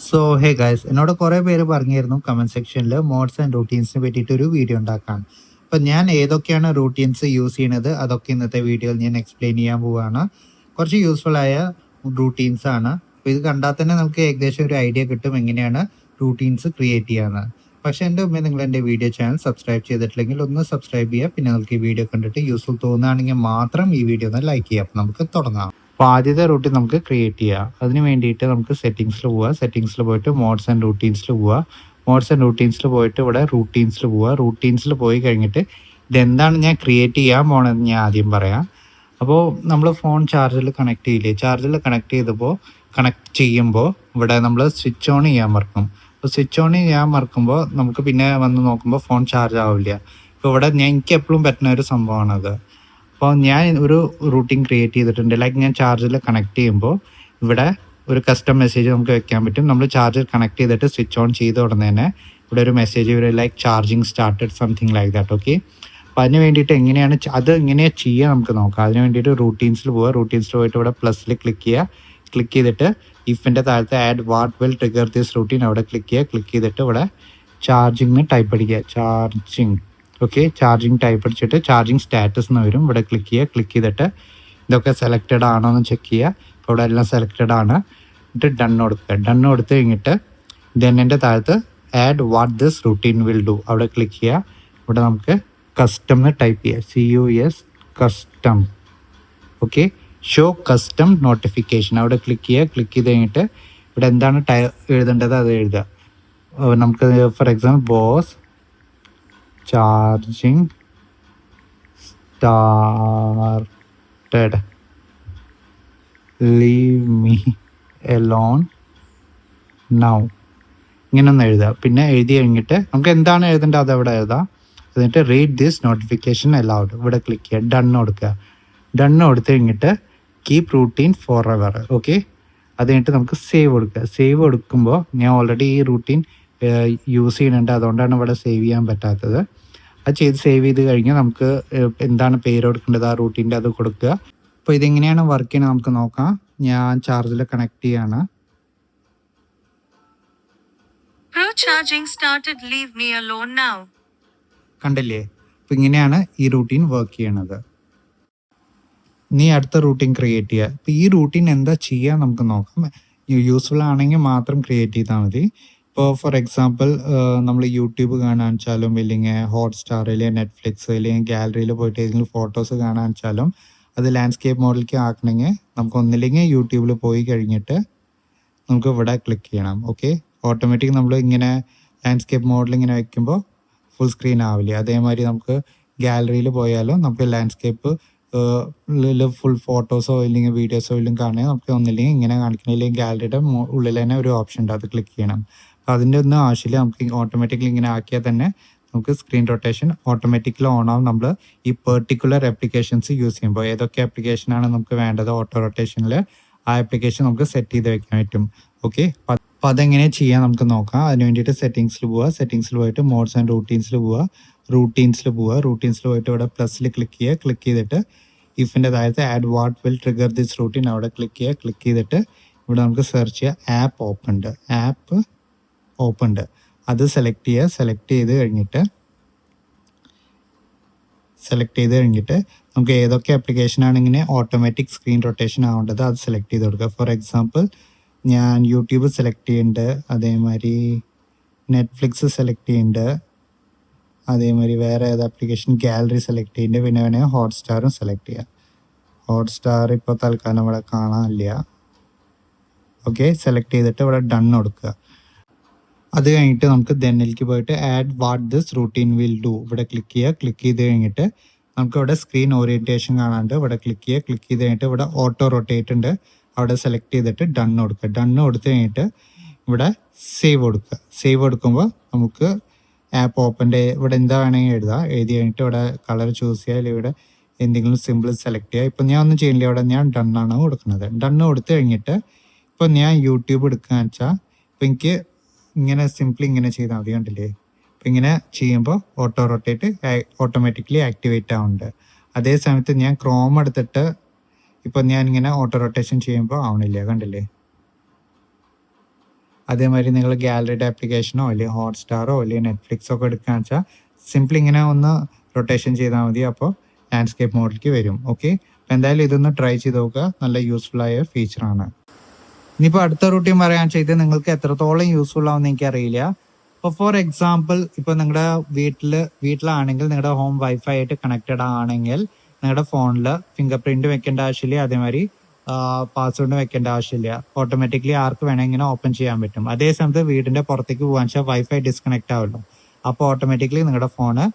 So hey guys, എന്നോട് കുറേ പേര് പറഞ്ഞിരുന്നു കമൻറ്റ് സെക്ഷനിൽ മോഡ്സ് ആൻഡ് റൂട്ടീൻസിനെ പറ്റിയിട്ട് ഒരു വീഡിയോ ഉണ്ടാക്കാൻ. അപ്പം ഞാൻ ഏതൊക്കെയാണ് റൂട്ടീൻസ് യൂസ് ചെയ്യണത് അതൊക്കെ ഇന്നത്തെ വീഡിയോയിൽ ഞാൻ എക്സ്പ്ലെയിൻ ചെയ്യാൻ പോവുകയാണ്. കുറച്ച് യൂസ്ഫുൾ ആയ റൂട്ടീൻസ് ആണ്. അപ്പോൾ ഇത് കണ്ടാൽ തന്നെ നമുക്ക് ഏകദേശം ഒരു ഐഡിയ കിട്ടും എങ്ങനെയാണ് റൂട്ടീൻസ് ക്രിയേറ്റ് ചെയ്യാന്ന്. പക്ഷേ എൻ്റെ മുമ്പേ നിങ്ങൾ എൻ്റെ വീഡിയോ ചാനൽ സബ്സ്ക്രൈബ് ചെയ്തിട്ടില്ലെങ്കിൽ ഒന്ന് സബ്സ്ക്രൈബ് ചെയ്യുക. പിന്നെ നിങ്ങൾക്ക് ഈ വീഡിയോ കണ്ടിട്ട് യൂസ്ഫുൾ തോന്നുകയാണെങ്കിൽ മാത്രം ഈ വീഡിയോ ഒന്ന് ലൈക്ക് ചെയ്യുക. അപ്പോൾ നമുക്ക് തുടങ്ങാം. അപ്പോൾ ആദ്യത്തെ റൂട്ടീൻ നമുക്ക് ക്രിയേറ്റ് ചെയ്യാം. അതിന് വേണ്ടിയിട്ട് നമുക്ക് സെറ്റിങ്സിൽ പോവുക. സെറ്റിങ്സിൽ പോയിട്ട് മോഡ്സ് ആൻഡ് റൂട്ടീൻസിൽ പോവുക. മോഡ്സ് ആൻഡ് റൂട്ടീൻസിൽ പോയിട്ട് ഇവിടെ റൂട്ടീൻസിൽ പോവുക. റൂട്ടീൻസിൽ പോയി കഴിഞ്ഞിട്ട് ഇതെന്താണ് ഞാൻ ക്രിയേറ്റ് ചെയ്യാൻ പോകണമെന്ന് ഞാൻ ആദ്യം പറയാം. അപ്പോൾ നമ്മൾ ഫോൺ ചാർജറിൽ കണക്ട് ചെയ്യില്ലേ, ചാർജറിൽ കണക്ട് ചെയ്യുമ്പോൾ ഇവിടെ നമ്മൾ സ്വിച്ച് ഓൺ ചെയ്യാൻ മറക്കും. അപ്പോൾ സ്വിച്ച് ഓൺ ചെയ്യാൻ മറക്കുമ്പോൾ നമുക്ക് പിന്നെ വന്ന് നോക്കുമ്പോൾ ഫോൺ ചാർജ് ആവില്ല. ഇപ്പോൾ ഇവിടെ എനിക്ക് എപ്പോഴും പറ്റുന്ന ഒരു സംഭവമാണത്. അപ്പോൾ ഞാൻ ഒരു റൂട്ടീൻ ക്രിയേറ്റ് ചെയ്തിട്ടുണ്ട്. ലൈക്ക് ഞാൻ ചാർജറിൽ കണക്ട് ചെയ്യുമ്പോൾ ഇവിടെ ഒരു കസ്റ്റം മെസ്സേജ് നമുക്ക് വെക്കാൻ പറ്റും. നമ്മൾ ചാർജർ കണക്ട് ചെയ്തിട്ട് സ്വിച്ച് ഓൺ ചെയ്ത ഉടനെ തന്നെ ഇവിടെ ഒരു മെസ്സേജ് വരും, like charging started something like that. Okay, അപ്പോൾ അതിന് വേണ്ടിയിട്ട് എങ്ങനെയാണ് ചെയ്യുക നമുക്ക് നോക്കാം. അതിന് വേണ്ടിയിട്ട് റൂട്ടീൻസിൽ പോവുക. റൂട്ടീൻസിൽ പോയിട്ട് ഇവിടെ പ്ലസ്സിൽ ക്ലിക്ക് ചെയ്യുക. ക്ലിക്ക് ചെയ്തിട്ട് ഇഫിൻ്റെ താഴത്തെ add what will trigger this routine അവിടെ ക്ലിക്ക് ചെയ്യുക. ക്ലിക്ക് ചെയ്തിട്ട് ഇവിടെ ചാർജിങ് ടൈപ്പ് അടിക്കുക. ഓക്കെ, ചാർജിങ് ടൈപ്പ് അടിച്ചിട്ട് ചാർജിങ് സ്റ്റാറ്റസ് എന്ന് വരും. ഇവിടെ ക്ലിക്ക് ചെയ്യുക. ക്ലിക്ക് ചെയ്തിട്ട് ഇതൊക്കെ സെലക്റ്റഡ് ആണോ എന്ന് ചെക്ക് ചെയ്യുക. അപ്പോൾ ഇവിടെ എല്ലാം സെലക്റ്റഡ് ആണ്. എന്നിട്ട് ഡൺ കൊടുത്ത് കഴിഞ്ഞിട്ട് ദെന്നിൻ്റെ താഴത്ത് add what this routine will do അവിടെ ക്ലിക്ക് ചെയ്യുക. ഇവിടെ നമുക്ക് കസ്റ്റം എന്ന് ടൈപ്പ് ചെയ്യുക. CUS custom. Okay, show custom notification അവിടെ ക്ലിക്ക് ചെയ്യുക. ക്ലിക്ക് ചെയ്ത് കഴിഞ്ഞിട്ട് ഇവിടെ എന്താണ് എഴുതേണ്ടത് അത് എഴുതുക. നമുക്ക് for example boss charging started leave me alone now ഇങ്ങനെ ഒന്ന് എഴുതുക. പിന്നെ എഴുതി കഴിഞ്ഞിട്ട് നമുക്ക് എന്താണ് എഴുതേണ്ടത് അത് അവിടെ എഴുതാം. എന്നിട്ട് റീഡ് ദിസ് നോട്ടിഫിക്കേഷൻ അലൗഡ് ഇവിടെ ക്ലിക്ക് ചെയ്യുക. ഡണ്ണ് കൊടുത്ത് കഴിഞ്ഞിട്ട് keep routine for ever. Okay, അത് കഴിഞ്ഞിട്ട് നമുക്ക് സേവ് കൊടുക്കുമ്പോൾ ഞാൻ ഓൾറെഡി ഈ റൂട്ടീൻ യൂസ് ചെയ്യുന്നുണ്ട്, അതുകൊണ്ടാണ് ഇവിടെ സേവ് ചെയ്യാൻ പറ്റാത്തത്. അത് സേവ് ചെയ്ത് കഴിഞ്ഞാൽ നമുക്ക് എന്താണ് പേര് കൊടുക്കേണ്ടത് ആ റൂട്ടീൻ്റെ അത് കൊടുക്കുക. അപ്പോൾ ഇതെങ്ങനെയാണ് വർക്ക് ചെയ്യുന്നത് നമുക്ക് നോക്കാം. ഞാൻ ചാർജിൽ കണക്ട് ചെയ്യാണ്. കണ്ടില്ലേ, അപ്പോൾ ഇങ്ങനെയാണ് ഈ റൂട്ടീൻ വർക്ക് ചെയ്യണത്. നീ അടുത്ത റൂട്ടീൻ ക്രിയേറ്റ് ചെയ്യുക. ഇപ്പോൾ ഈ റൂട്ടീൻ എന്താ ചെയ്യുക നമുക്ക് നോക്കാം. യൂസ്ഫുൾ ആണെങ്കിൽ മാത്രം ക്രിയേറ്റ് ചെയ്താൽ മതി. ഇപ്പോൾ ഫോർ എക്സാമ്പിൾ നമ്മൾ യൂട്യൂബ് കാണാൻ വെച്ചാലും ഇല്ലെങ്കിൽ ഹോട്ട്സ്റ്റാർ അല്ലെങ്കിൽ നെറ്റ്ഫ്ലിക്സ് അല്ലെങ്കിൽ ഗാലറിയിൽ പോയിട്ട് ഏതെങ്കിലും ഫോട്ടോസ് കാണാൻ വെച്ചാലും അത് ലാൻഡ്സ്കേപ്പ് മോഡലിലേക്ക് ആക്കണമെങ്കിൽ നമുക്ക് ഒന്നില്ലെങ്കിൽ യൂട്യൂബിൽ പോയി കഴിഞ്ഞിട്ട് നമുക്ക് ഇവിടെ ക്ലിക്ക് ചെയ്യണം. ഓക്കെ, ഓട്ടോമാറ്റിക് നമ്മൾ ഇങ്ങനെ ലാൻഡ്സ്കേപ്പ് മോഡൽ ഇങ്ങനെ വയ്ക്കുമ്പോൾ ഫുൾ സ്ക്രീൻ ആവില്ല. അതേമാതിരി നമുക്ക് ഗാലറിയിൽ പോയാലും നമുക്ക് ലാൻഡ്സ്കേപ്പ് ഫുൾ ഫോട്ടോസോ ഇല്ലെങ്കിൽ വീഡിയോസോ എല്ലാം കാണുക നമുക്ക് ഒന്നില്ലെങ്കിൽ ഇങ്ങനെ കാണിക്കണം, ഇല്ലെങ്കിൽ ഗാലറിയുടെ ഉള്ളിൽ തന്നെ ഒരു ഓപ്ഷൻ ഉണ്ട്, അത് ക്ലിക്ക് ചെയ്യണം. അപ്പോൾ അതിൻ്റെ ഒന്നും ആവശ്യമില്ല. നമുക്ക് ഓട്ടോമാറ്റിക്കലി ഇങ്ങനെ ആക്കിയാൽ തന്നെ നമുക്ക് സ്ക്രീൻ റൊട്ടേഷൻ ഓട്ടോമാറ്റിക്കലി ഓൺ ആവും. നമ്മൾ ഈ പെർട്ടിക്കുലർ ആപ്ലിക്കേഷൻസ് യൂസ് ചെയ്യുമ്പോൾ ഏതൊക്കെ ആപ്ലിക്കേഷനാണ് നമുക്ക് വേണ്ടത് ഓട്ടോ റൊട്ടേഷനിൽ ആ ആപ്ലിക്കേഷൻ നമുക്ക് സെറ്റ് ചെയ്ത് വെക്കാൻ പറ്റും. ഓക്കെ, അപ്പോൾ അതെങ്ങനെ ചെയ്യാൻ നമുക്ക് നോക്കാം. അതിന് വേണ്ടിയിട്ട് സെറ്റിങ്സിൽ പോവുക. സെറ്റിങ്സിൽ പോയിട്ട് മോഡ്സ് ആൻഡ് റൂട്ടീൻസിൽ പോവുക. റൂട്ടീൻസിൽ പോയിട്ട് ഇവിടെ പ്ലസ്സിൽ ക്ലിക്ക് ചെയ്യുക. ക്ലിക്ക് ചെയ്തിട്ട് ഇഫിൻ്റെ താഴത്തെ add what will trigger this routine അവിടെ ക്ലിക്ക് ചെയ്യുക. ക്ലിക്ക് ചെയ്തിട്ട് ഇവിടെ നമുക്ക് സെർച്ച് ചെയ്യുക ആപ്പ് ഓപ്പൺഡ് അത് സെലക്ട് ചെയ്യുക. സെലക്ട് ചെയ്ത് കഴിഞ്ഞിട്ട് നമുക്ക് ഏതൊക്കെ ആപ്ലിക്കേഷനാണ് ഇങ്ങനെ ഓട്ടോമാറ്റിക് സ്ക്രീൻ റൊട്ടേഷൻ ആവേണ്ടത് അത് സെലക്ട് ചെയ്ത് കൊടുക്കുക. ഫോർ എക്സാമ്പിൾ ഞാൻ യൂട്യൂബ് സെലക്ട് ചെയ്യുന്നുണ്ട്, അതേമാതിരി നെറ്റ്ഫ്ലിക്സ് സെലക്ട് ചെയ്യുന്നുണ്ട്, അതേമാതിരി വേറെ ഏത് ആപ്ലിക്കേഷൻ ഗാലറി സെലക്ട് ചെയ്യുന്നുണ്ട്, പിന്നെ വേണമെങ്കിൽ ഹോട്ട്സ്റ്റാറും സെലക്ട് ചെയ്യുക. ഹോട്ട്സ്റ്റാർ ഇപ്പോൾ തൽക്കാലം ഇവിടെ കാണാനില്ല. ഓക്കെ, സെലക്ട് ചെയ്തിട്ട് ഇവിടെ ഡൺ കൊടുക്കുക. അത് കഴിഞ്ഞിട്ട് നമുക്ക് ദെന്നിലേക്ക് പോയിട്ട് add what this routine will do ഇവിടെ ക്ലിക്ക് ചെയ്യുക. ക്ലിക്ക് ചെയ്ത് കഴിഞ്ഞിട്ട് നമുക്ക് ഇവിടെ സ്ക്രീൻ ഓറിയൻറ്റേഷൻ കാണാണ്ട് ഇവിടെ ക്ലിക്ക് ചെയ്യുക. ക്ലിക്ക് ചെയ്ത് കഴിഞ്ഞിട്ട് ഇവിടെ ഓട്ടോ റൊട്ടേറ്റ് ഉണ്ട്, അവിടെ സെലക്ട് ചെയ്തിട്ട് ഡൺ കൊടുക്കുക. കൊടുത്ത് കഴിഞ്ഞിട്ട് ഇവിടെ സേവ് കൊടുക്കുമ്പോൾ നമുക്ക് ആപ്പ് ഓപ്പൻ്റെ ഇവിടെ എന്താ വേണമെങ്കിൽ എഴുതി കഴിഞ്ഞിട്ട് ഇവിടെ കളർ ചൂസ് ചെയ്യുക, അല്ലെങ്കിൽ ഇവിടെ എന്തെങ്കിലും സിമ്പിൾ സെലക്ട് ചെയ്യുക. ഇപ്പം ഞാൻ ഒന്നും ചെയ്യില്ല, ഇവിടെ ഞാൻ ഡണ്ണാണ് കൊടുക്കുന്നത്. കൊടുത്ത് കഴിഞ്ഞിട്ട് ഇപ്പം ഞാൻ യൂട്യൂബ് എടുക്കുകയെന്ന് വെച്ചാൽ ഇപ്പം എനിക്ക് ഇങ്ങനെ സിംപ്ലി ഇങ്ങനെ ചെയ്താൽ മതി, കണ്ടില്ലേ. അപ്പം ഇങ്ങനെ ചെയ്യുമ്പോൾ ഓട്ടോ റൊട്ടേറ്റ് ഓട്ടോമാറ്റിക്കലി ആക്ടിവേറ്റ് ആവുന്നുണ്ട്. അതേ സമയത്ത് ഞാൻ ക്രോം എടുത്തിട്ട് ഇപ്പം ഞാൻ ഇങ്ങനെ ഓട്ടോ റൊട്ടേഷൻ ചെയ്യുമ്പോൾ ആവണില്ല, കണ്ടില്ലേ. അതേമാതിരി നിങ്ങൾ ഗാലറിയുടെ ആപ്ലിക്കേഷനോ അല്ലെങ്കിൽ ഹോട്ട്സ്റ്റാറോ അല്ലെങ്കിൽ നെറ്റ്ഫ്ലിക്സോ ഒക്കെ എടുക്കുകയെന്ന് വെച്ചാൽ സിംപ്ലി ഇങ്ങനെ ഒന്ന് റൊട്ടേഷൻ ചെയ്താൽ മതി. അപ്പോൾ ലാൻഡ്സ്കേപ്പ് മോഡിലേക്ക് വരും. ഓക്കെ, അപ്പോൾ എന്തായാലും ഇതൊന്ന് ട്രൈ ചെയ്ത് നോക്കുക. നല്ല യൂസ്ഫുൾ ആയ ഫീച്ചറാണ്. ഇനിയിപ്പോൾ അടുത്ത റൂട്ടീൻ പറയാൻ ചെയ്ത് നിങ്ങൾക്ക് എത്രത്തോളം യൂസ്ഫുൾ ആവുമെന്ന് എനിക്കറിയില്ല. ഇപ്പോൾ ഫോർ എക്സാമ്പിൾ, ഇപ്പോൾ നിങ്ങളുടെ വീട്ടിലാണെങ്കിൽ നിങ്ങളുടെ ഹോം വൈഫൈ ആയിട്ട് കണക്റ്റഡ് ആണെങ്കിൽ നിങ്ങളുടെ ഫോണിൽ ഫിംഗർ പ്രിന്റ് വെക്കേണ്ട ആവശ്യമില്ല. അതേമാതിരി പാസ്വേഡ് വെക്കേണ്ട ആവശ്യമില്ല. ഓട്ടോമാറ്റിക്കലി ആർക്ക് വേണമെങ്കിൽ ഇങ്ങനെ ഓപ്പൺ ചെയ്യാൻ പറ്റും. അതേ സമയത്ത് വീടിന്റെ പുറത്തേക്ക് പോകാൻ വെച്ചാൽ വൈഫൈ ഡിസ്കണക്ട് ആവുമല്ലോ. അപ്പോൾ ഓട്ടോമാറ്റിക്കലി നിങ്ങളുടെ ഫോണ്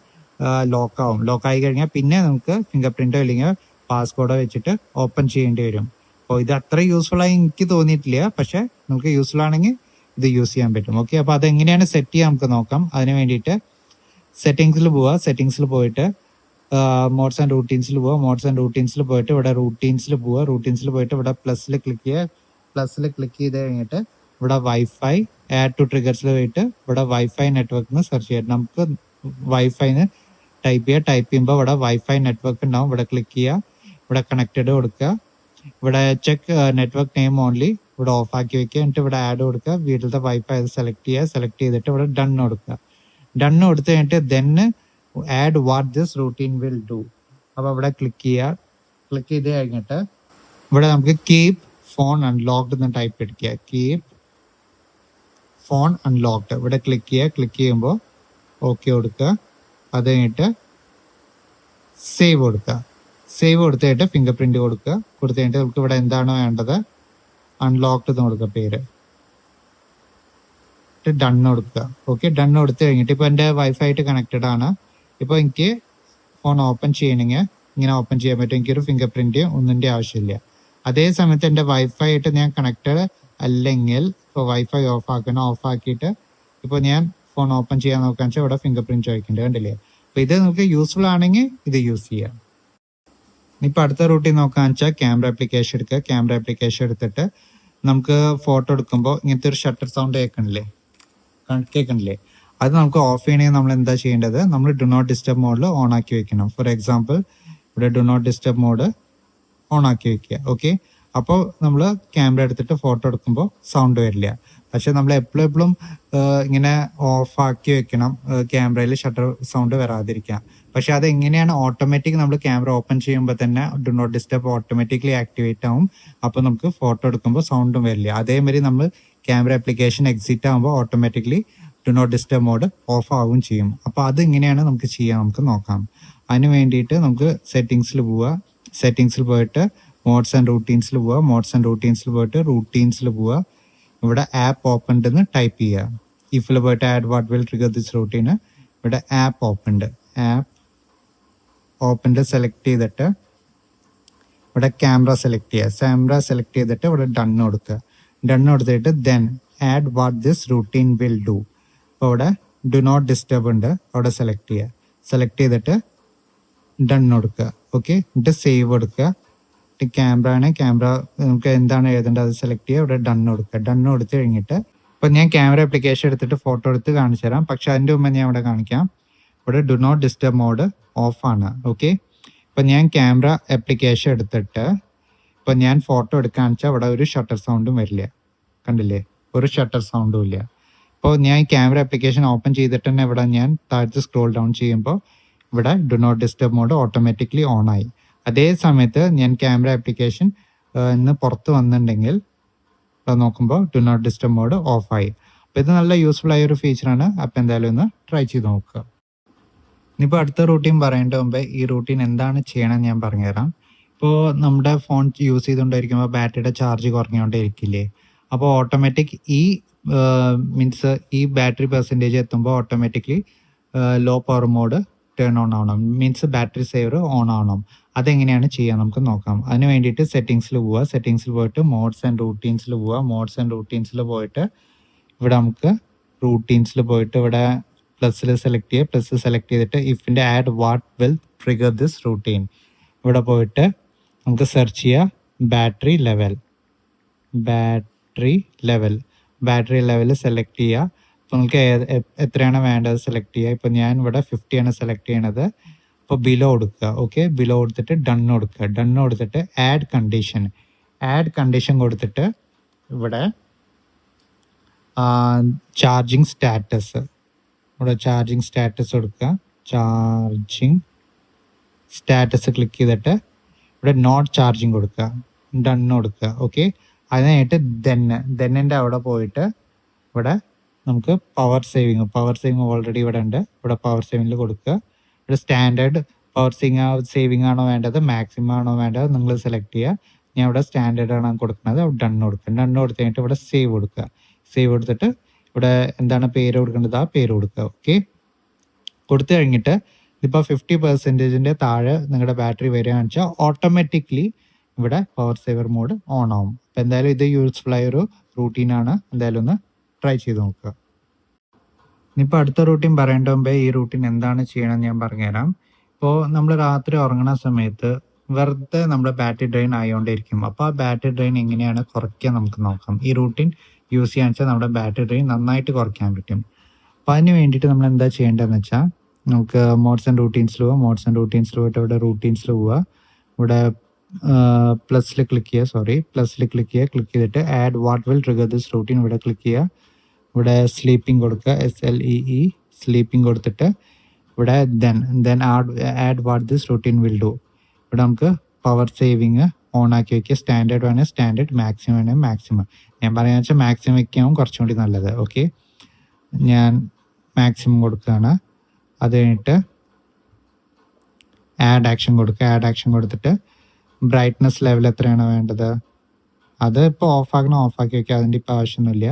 ലോക്കാവും. ലോക്കായി കഴിഞ്ഞാൽ പിന്നെ നമുക്ക് ഫിംഗർ പ്രിന്റോ അല്ലെങ്കിൽ പാസ്കോഡോ വെച്ചിട്ട് ഓപ്പൺ ചെയ്യേണ്ടി വരും. അപ്പോൾ ഇത് അത്ര യൂസ്ഫുൾ ആയി എനിക്ക് തോന്നിയിട്ടില്ല. പക്ഷെ നമുക്ക് യൂസ്ഫുൾ ആണെങ്കിൽ ഇത് യൂസ് ചെയ്യാൻ പറ്റും. ഓക്കെ, അപ്പോൾ അതെങ്ങനെയാണ് സെറ്റ് ചെയ്യാൻ നമുക്ക് നോക്കാം. അതിന് വേണ്ടിയിട്ട് സെറ്റിങ്സിൽ പോവുക. സെറ്റിങ്സിൽ പോയിട്ട് മോഡ്സ് ആൻഡ് റൂട്ടീൻസിൽ പോവുക. മോഡ്സ് ആൻഡ് റൂട്ടീൻസിൽ പോയിട്ട് ഇവിടെ റൂട്ടീൻസിൽ പോവുക. റൂട്ടീൻസിൽ പോയിട്ട് ഇവിടെ പ്ലസ്സിൽ ക്ലിക്ക് ചെയ്യുക. പ്ലസ്സിൽ ക്ലിക്ക് ചെയ്ത് കഴിഞ്ഞിട്ട് ഇവിടെ വൈഫൈ ആഡ് ടു ട്രിഗേഴ്സിൽ പോയിട്ട് ഇവിടെ വൈഫൈ നെറ്റ്വർക്ക് സെർച്ച് ചെയ്യാം. നമുക്ക് വൈഫൈന്ന് ടൈപ്പ് ചെയ്യുമ്പോൾ ഇവിടെ വൈഫൈ നെറ്റ്വർക്ക് ഉണ്ടാവും. ഇവിടെ ക്ലിക്ക് ചെയ്യുക. ഇവിടെ കണക്റ്റഡ് കൊടുക്കുക. ഇവിടെ ചെക്ക് നെറ്റ്വർക്ക് നെയിം ഓൺലി ഇവിടെ ഓഫ് ആക്കി വെക്കുക. എന്നിട്ട് ഇവിടെ ആഡ് കൊടുക്കുക. വീട്ടിലത്തെ വൈഫൈ സെലക്ട് ചെയ്യുക. സെലക്ട് ചെയ്തിട്ട് ഇവിടെ ഡൺ കൊടുക്കുക. ഡൺ കൊടുത്തു കഴിഞ്ഞിട്ട് then add what this routine will do. അപ്പോൾ ഇവിടെ ക്ലിക്ക് ചെയ്യുക. ക്ലിക്ക് ചെയ്ത് കഴിഞ്ഞിട്ട് ഇവിടെ നമുക്ക് കീപ് ഫോൺ അൺലോക്ഡ് എന്ന് ടൈപ്പ് എടുക്കുക. കീപ് ഫോൺ അൺലോക്ഡ് ഇവിടെ ക്ലിക്ക് ചെയ്യുക. ക്ലിക്ക് ചെയ്യുമ്പോൾ ഓക്കെ കൊടുക്കുക. അത് കഴിഞ്ഞിട്ട് സേവ് കൊടുക്കുക. സേവ് കൊടുത്തിട്ട് ഫിംഗർ പ്രിന്റ് കൊടുക്കുക. കൊടുത്തു കഴിഞ്ഞിട്ട് നമുക്ക് ഇവിടെ എന്താണോ വേണ്ടത് അൺലോക്ഡ് എന്ന് കൊടുക്കുക പേര്. ഡൺ കൊടുക്കുക. ഓക്കെ, ഡൺ കൊടുത്തു കഴിഞ്ഞിട്ട് ഇപ്പോൾ എൻ്റെ വൈഫൈ ആയിട്ട് കണക്റ്റഡ് ആണ്. ഇപ്പോൾ എനിക്ക് ഫോൺ ഓപ്പൺ ചെയ്യണമെങ്കിൽ ഇങ്ങനെ ഓപ്പൺ ചെയ്യാൻ പറ്റും. എനിക്കൊരു ഫിംഗർ പ്രിന്റ് ഒന്നിൻ്റെ ആവശ്യമില്ല. അതേ സമയത്ത് എൻ്റെ വൈഫൈ ആയിട്ട് ഞാൻ കണക്റ്റഡ് അല്ലെങ്കിൽ ഇപ്പോൾ വൈഫൈ ഓഫ് ആക്കണം. ഓഫ് ആക്കിയിട്ട് ഇപ്പോൾ ഞാൻ ഫോൺ ഓപ്പൺ ചെയ്യാൻ നോക്കാന്ന് വെച്ചാൽ ഇവിടെ ഫിംഗർ പ്രിന്റ് ചോദിക്കേണ്ടത് കണ്ടില്ലേ. അപ്പോൾ ഇത് നമുക്ക് യൂസ്ഫുൾ ആണെങ്കിൽ ഇത് യൂസ് ചെയ്യാം. ഇനിയിപ്പോൾ അടുത്ത റൂട്ടീൻ നോക്കാന്ന് വെച്ചാൽ ക്യാമറ ആപ്ലിക്കേഷൻ എടുക്കുക. ക്യാമറ ആപ്ലിക്കേഷൻ എടുത്തിട്ട് നമുക്ക് ഫോട്ടോ എടുക്കുമ്പോൾ ഇങ്ങനത്തെ ഒരു ഷട്ടർ സൗണ്ട് കേൾക്കണില്ലേ, അത് നമുക്ക് ഓഫ് ചെയ്യണമെങ്കിൽ നമ്മൾ എന്താ ചെയ്യേണ്ടത്, നമ്മൾ ഡു നോട്ട് ഡിസ്റ്റർബ് മോഡിൽ ഓൺ ആക്കി വെക്കണം. ഫോർ എക്സാമ്പിൾ ഇവിടെ do not disturb mode on ആക്കി വെക്കുക. ഓക്കെ, അപ്പോൾ നമ്മൾ ക്യാമറ എടുത്തിട്ട് ഫോട്ടോ എടുക്കുമ്പോൾ സൗണ്ട് വരില്ല. പക്ഷെ നമ്മൾ എപ്പോഴും ഇങ്ങനെ ഓഫ് ആക്കി വെക്കണം ക്യാമറയിൽ ഷട്ടർ സൗണ്ട് വരാതിരിക്കാം. പക്ഷെ അത് എങ്ങനെയാണ് ഓട്ടോമാറ്റിക് നമ്മൾ ക്യാമറ ഓപ്പൺ ചെയ്യുമ്പോൾ തന്നെ do not disturb automatically activate ആവും. അപ്പോൾ നമുക്ക് ഫോട്ടോ എടുക്കുമ്പോൾ സൗണ്ടും വരില്ല. അതേമാതിരി നമ്മൾ ക്യാമറ ആപ്ലിക്കേഷൻ എക്സിറ്റ് ആകുമ്പോൾ automatically do not disturb mode off ആവുകയും ചെയ്യും. അപ്പോൾ അത് എങ്ങനെയാണ് നമുക്ക് ചെയ്യാൻ നമുക്ക് നോക്കാം. അതിന് വേണ്ടിയിട്ട് നമുക്ക് സെറ്റിങ്സിൽ പോവുക. സെറ്റിങ്സിൽ പോയിട്ട് മോഡ്സ് ആൻഡ് റൂട്ടീൻസിൽ പോവുക. മോഡ്സ് ആൻഡ് റൂട്ടീൻസിൽ പോയിട്ട് റൂട്ടീൻസിൽ പോവുക. ഇവിടെ ആപ്പ് ഓപ്പൺഡ് എന്ന് ടൈപ്പ് ചെയ്യുക. ഇഫിൽ പോയിട്ട് add what will trigger this routine ഇവിടെ ആപ്പ് ഓപ്പൺഡ് സെലക്ട് ചെയ്തിട്ട് ഇവിടെ ക്യാമറ സെലക്ട് ചെയ്യുക. ക്യാമറ സെലക്ട് ചെയ്തിട്ട് ഇവിടെ ഡൺ കൊടുക്കുക. ഡൺ കൊടുത്തിട്ട് then add what this routine will do. അപ്പോൾ ഇവിടെ ഡു നോട്ട് ഡിസ്റ്റർബ് ഉണ്ട്, അവിടെ സെലക്ട് ചെയ്യുക. സെലക്ട് ചെയ്തിട്ട് ഡൺ കൊടുക്കുക. ഓക്കെ, എന്നിട്ട് സേവ് കൊടുക്കുക. ക്യാമറ ആണ്, ക്യാമറ നമുക്ക് എന്താണ് എഴുതേണ്ടത് അത് സെലക്ട് ചെയ്യുക. ഇവിടെ ഡൺ കൊടുക്കുക. ഡൺ കൊടുത്തു കഴിഞ്ഞിട്ട് ഇപ്പം ഞാൻ ക്യാമറ ആപ്ലിക്കേഷൻ എടുത്തിട്ട് ഫോട്ടോ എടുത്ത് കാണിച്ചു തരാം. പക്ഷെ അതിൻ്റെ മുമ്പ് ഞാൻ ഇവിടെ കാണിക്കാം. ഇവിടെ do not disturb mode off ആണ്. ഓക്കെ, ഇപ്പം ഞാൻ ക്യാമറ ആപ്ലിക്കേഷൻ എടുത്തിട്ട് ഇപ്പം ഞാൻ ഫോട്ടോ എടുക്കാന്ന് വെച്ചാൽ ഇവിടെ ഒരു ഷട്ടർ സൗണ്ടും വരില്ല. കണ്ടില്ലേ, ഒരു ഷട്ടർ സൗണ്ടും ഇല്ല. ഇപ്പോൾ ഞാൻ ക്യാമറ ആപ്ലിക്കേഷൻ ഓപ്പൺ ചെയ്തിട്ട് തന്നെ ഇവിടെ ഞാൻ താഴത്ത് സ്ക്രോൾ ഡൗൺ ചെയ്യുമ്പോൾ ഇവിടെ do not disturb mode automatically on ആയി. അതേ സമയത്ത് ഞാൻ ക്യാമറ ആപ്ലിക്കേഷൻ ഇന്ന് പുറത്ത് വന്നിട്ടുണ്ടെങ്കിൽ നോക്കുമ്പോൾ ഡു നോട്ട് ഡിസ്റ്റർബ് മോഡ് ഓഫായി. അപ്പോൾ ഇത് നല്ല യൂസ്ഫുൾ ആയ ഒരു ഫീച്ചറാണ്. അപ്പോൾ എന്തായാലും ഒന്ന് ട്രൈ ചെയ്ത് നോക്കുക. ഇനിയിപ്പോൾ അടുത്ത റൂട്ടീൻ പറയേണ്ട മുമ്പേ ഈ റൂട്ടീൻ എന്താണ് ചെയ്യണമെന്ന് ഞാൻ പറഞ്ഞുതരാം. ഇപ്പോൾ നമ്മുടെ ഫോൺ യൂസ് ചെയ്തുകൊണ്ടിരിക്കുമ്പോൾ ബാറ്ററിയുടെ ചാർജ് കുറഞ്ഞുകൊണ്ടേയിരിക്കില്ലേ. അപ്പോൾ ഓട്ടോമാറ്റിക് മീൻസ് ഈ ബാറ്ററി പെർസെൻറ്റേജ് എത്തുമ്പോൾ automatically low power mode turn on ആവണം. മീൻസ് ബാറ്ററി സേവർ ഓൺ ആവണം. അതെങ്ങനെയാണ് ചെയ്യാൻ നമുക്ക് നോക്കാം. അതിന് വേണ്ടിയിട്ട് സെറ്റിങ്സിൽ പോവുക. സെറ്റിങ്സിൽ പോയിട്ട് മോഡ്സ് ആൻഡ് റൂട്ടീൻസിൽ പോവുക. മോഡ്സ് ആൻഡ് റൂട്ടീൻസിൽ പോയിട്ട് ഇവിടെ നമുക്ക് റൂട്ടീൻസിൽ പോയിട്ട് ഇവിടെ പ്ലസ്സിൽ സെലക്ട് ചെയ്യുക. പ്ലസ് സെലക്ട് ചെയ്തിട്ട് ഇഫിൻ്റെ add what will trigger this routine. ഇവിടെ പോയിട്ട് നമുക്ക് സെർച്ച് ചെയ്യുക ബാറ്ററി ലെവൽ സെലക്ട് ചെയ്യുക. അപ്പോൾ നമുക്ക് എത്രയാണ് വേണ്ടത് സെലക്ട് ചെയ്യുക. ഇപ്പോൾ ഞാൻ ഇവിടെ 50 ആണ് സെലക്ട് ചെയ്യണത്. അപ്പോൾ ബിലോ കൊടുക്കുക. ഓക്കെ, ബിലോ കൊടുത്തിട്ട് ഡൺ കൊടുക്കുക. ഡൺ കൊടുത്തിട്ട് ആഡ് കണ്ടീഷൻ കൊടുത്തിട്ട് ഇവിടെ ചാർജിങ് സ്റ്റാറ്റസ്. ഇവിടെ ചാർജിങ് സ്റ്റാറ്റസ് കൊടുക്കുക. ചാർജിങ് സ്റ്റാറ്റസ് ക്ലിക്ക് ചെയ്തിട്ട് ഇവിടെ നോട്ട് ചാർജിങ് കൊടുക്കുക, ഡൺ കൊടുക്കുക. ഓക്കെ, അതിനായിട്ട് ദെന്നിൻ്റെ അവിടെ പോയിട്ട് ഇവിടെ നമുക്ക് പവർ സേവിങ് ഓൾറെഡി ഇവിടെ ഉണ്ട്. ഇവിടെ പവർ സേവിങ്ങിൽ കൊടുക്കുക. ഇവിടെ സ്റ്റാൻഡേർഡ് പവർ സേവിങ് ആണോ വേണ്ടത്, മാക്സിമം ആണോ വേണ്ടത്, നിങ്ങൾ സെലക്ട് ചെയ്യുക. ഞാൻ ഇവിടെ സ്റ്റാൻഡേർഡ് ആണ് കൊടുക്കുന്നത്. ഡൺ കൊടുക്കുക. ഡൺ കൊടുത്തു കഴിഞ്ഞിട്ട് ഇവിടെ സേവ് കൊടുക്കുക. സേവ് കൊടുത്തിട്ട് ഇവിടെ എന്താണ് പേര് കൊടുക്കേണ്ടത്, ആ പേര് കൊടുക്കുക. ഓക്കെ, കൊടുത്തു കഴിഞ്ഞിട്ട് ഇപ്പോൾ 50% താഴെ നിങ്ങളുടെ ബാറ്ററി വരികയാണെന്ന് വെച്ചാൽ ഓട്ടോമാറ്റിക്കലി ഇവിടെ പവർ സേവർ മോഡ് ഓൺ ആവും. അപ്പോൾ എന്തായാലും ഇത് യൂസ്ഫുൾ ആയ ഒരു റൂട്ടീനാണ്. എന്തായാലും ഒന്ന് ട്രൈ ചെയ്ത് നോക്കുക. ഇനിയിപ്പോൾ അടുത്ത റൂട്ടീൻ പറയേണ്ട മുമ്പേ ഈ റൂട്ടീൻ എന്താണ് ചെയ്യണമെന്ന് ഞാൻ പറഞ്ഞുതരാം. ഇപ്പോൾ നമ്മൾ രാത്രി ഉറങ്ങുന്ന സമയത്ത് വെറുതെ നമ്മുടെ ബാറ്ററി ഡ്രെയിൻ ആയിക്കൊണ്ടിരിക്കും. അപ്പോൾ ആ ബാറ്ററി ഡ്രെയിൻ എങ്ങനെയാണ് കുറയ്ക്കുക നമുക്ക് നോക്കാം. ഈ റൂട്ടീൻ യൂസ് ചെയ്യാന്ന് വെച്ചാൽ നമ്മുടെ ബാറ്ററി ഡ്രെയിൻ നന്നായിട്ട് കുറയ്ക്കാൻ പറ്റും. അപ്പോൾ അതിന് വേണ്ടിയിട്ട് നമ്മൾ എന്താ ചെയ്യേണ്ടതെന്ന് വെച്ചാൽ നമുക്ക് മോഡ്സ് ആൻഡ് റൂട്ടീൻസിൽ പോയിട്ട് ഇവിടെ റൂട്ടീൻസിൽ പോവുക. ഇവിടെ പ്ലസ്സിൽ ക്ലിക്ക് ചെയ്യുക. ക്ലിക്ക് ചെയ്തിട്ട് add what will trigger this routine ഇവിടെ ക്ലിക്ക് ചെയ്യുക. ഇവിടെ സ്ലീപ്പിംഗ് കൊടുക്കുക, SLEE സ്ലീപ്പിംഗ് കൊടുത്തിട്ട് ഇവിടെ then add what this routine will do. ഇവിടെ നമുക്ക് പവർ സേവിങ് ഓൺ ആക്കി വയ്ക്കുക. സ്റ്റാൻഡേർഡ് വേണേൽ സ്റ്റാൻഡേർഡ്, മാക്സിമം വേണേൽ മാക്സിമം. ഞാൻ പറയാന്ന് വെച്ചാൽ മാക്സിമം വയ്ക്കാവും കുറച്ചും കൂടി നല്ലത്. ഓക്കെ, ഞാൻ മാക്സിമം കൊടുക്കുകയാണ്. അത് കഴിഞ്ഞിട്ട് ആഡ് ആക്ഷൻ കൊടുത്തിട്ട് ബ്രൈറ്റ്നസ് ലെവൽ എത്രയാണ് വേണ്ടത് അത് ഇപ്പോൾ ഓഫാക്കി വയ്ക്കുക. അതിൻ്റെ ഇപ്പോൾ ആവശ്യമൊന്നുമില്ല.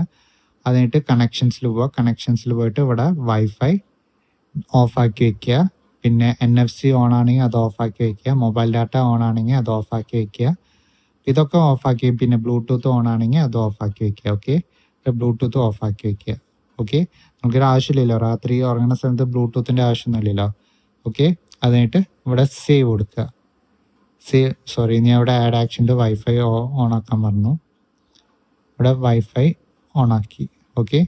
അത് കഴിഞ്ഞിട്ട് കണക്ഷൻസിൽ പോയിട്ട് ഇവിടെ വൈഫൈ ഓഫാക്കി വയ്ക്കുക. പിന്നെ NFC ഓൺ ആണെങ്കിൽ അത് ഓഫാക്കി വയ്ക്കുക. മൊബൈൽ ഡാറ്റ ഓൺ ആണെങ്കിൽ അത് ഓഫാക്കി വയ്ക്കുക. ഇതൊക്കെ ഓഫാക്കി, പിന്നെ ബ്ലൂടൂത്ത് ഓൺ ആണെങ്കിൽ അത് ഓഫാക്കി വയ്ക്കുക. ഓക്കെ, ബ്ലൂടൂത്ത് ഓഫാക്കി വയ്ക്കുക. ഓക്കെ, നമുക്കൊരു ആവശ്യമില്ലല്ലോ, രാത്രി ഉറങ്ങുന്ന സമയത്ത് ബ്ലൂടൂത്തിൻ്റെ ആവശ്യമൊന്നുമില്ലല്ലോ. ഓക്കെ, അത് കഴിഞ്ഞിട്ട് ഇവിടെ സേവ് കൊടുക്കുക. ഞാൻ ഇവിടെ ആഡ് ആക്ഷൻ്റെ വൈഫൈ ഓൺ ആക്കാൻ പറഞ്ഞു. ഇവിടെ വൈഫൈ ഓൺ ആക്കി. ഓക്കെ,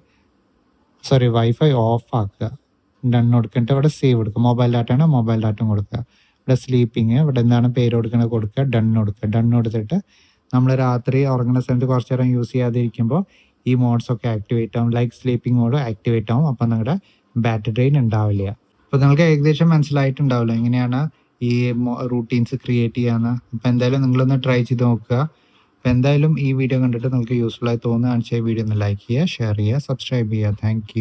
വൈഫൈ ഓഫ് ആക്കുക. ഡൺ കൊടുക്കിട്ട് ഇവിടെ സേവ് കൊടുക്കുക. മൊബൈൽ ഡാറ്റ ആണെങ്കിൽ മൊബൈൽ ഡാറ്റയും കൊടുക്കുക. ഇവിടെ സ്ലീപ്പിങ്, ഇവിടെ എന്താണ് പേര് കൊടുക്കുന്നത് കൊടുക്കുക. ഡൺ കൊടുത്തിട്ട് നമ്മൾ രാത്രി ഉറങ്ങുന്ന സമയത്ത് കുറച്ച് നേരം യൂസ് ചെയ്യാതിരിക്കുമ്പോൾ ഈ മോഡ്സ് ഒക്കെ ആക്ടിവേറ്റ് ആവും. ലൈക്ക് സ്ലീപ്പിംഗ് മോഡ് ആക്ടിവേറ്റ് ആവും. അപ്പം നിങ്ങളുടെ ബാറ്ററി ഡ്രെയിൻ ഉണ്ടാവില്ല. അപ്പോൾ നിങ്ങൾക്ക് ഏകദേശം മനസ്സിലായിട്ടുണ്ടാവില്ല എങ്ങനെയാണ് ഈ റൂട്ടീൻസ് ക്രിയേറ്റ് ചെയ്യാന്ന്. അപ്പോൾ എന്തായാലും നിങ്ങളൊന്ന് ട്രൈ ചെയ്ത് നോക്കുക. അപ്പോൾ എന്തായാലും ഈ വീഡിയോ കണ്ടിട്ട് നിങ്ങൾക്ക് യൂസ്ഫുൾ ആയി തോന്നുകയാണെന്ന് വെച്ചാൽ ഈ വീഡിയോ ഒന്ന് ലൈക്ക് ചെയ്യുക, ഷെയർ ചെയ്യുക, സബ്സ്ക്രൈബ് ചെയ്യുക. താങ്ക്